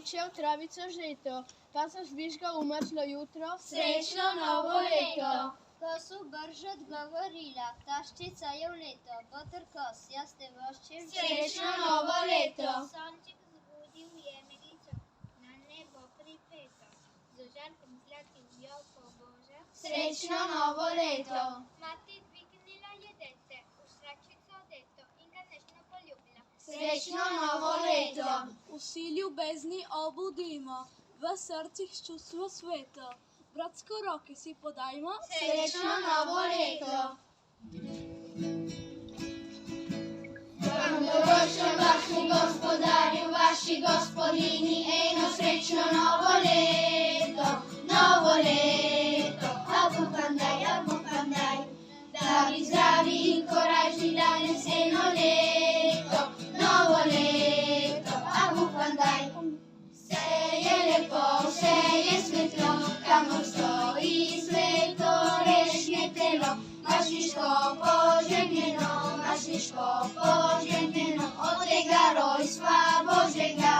Vyčev travico žito, pa sa zvyška umrčlo jutro. Srečno novo leto. Kosu brž odgovorila, taščica je v leto, botrkos, jaz te voščim. Srečno novo leto. Sonček zbudil je meglico, na nebo pripeto, z žarkom zlatim joko Boža. Srečno novo leto. Mati dvignila je dete, v šračico deto in ga nežno poljubila. Srečno novo leto. Vsi ljubezni obudimo, v srcih čustvo sveto. Bratsko roke si podajmo. Srečno novo leto. Vam doročno vaši gospodarju, vaši gospodini, eno srečno novo leto, novo leto. Abu pandaj, da bi zdravi in korajši danes eno leto, novo leto. Abu pandaj, vse je lepo, vse je svetlo, kamor stoji sveto rešnje telo. Mašniško požegnjeno, od tega rojstva Božjega.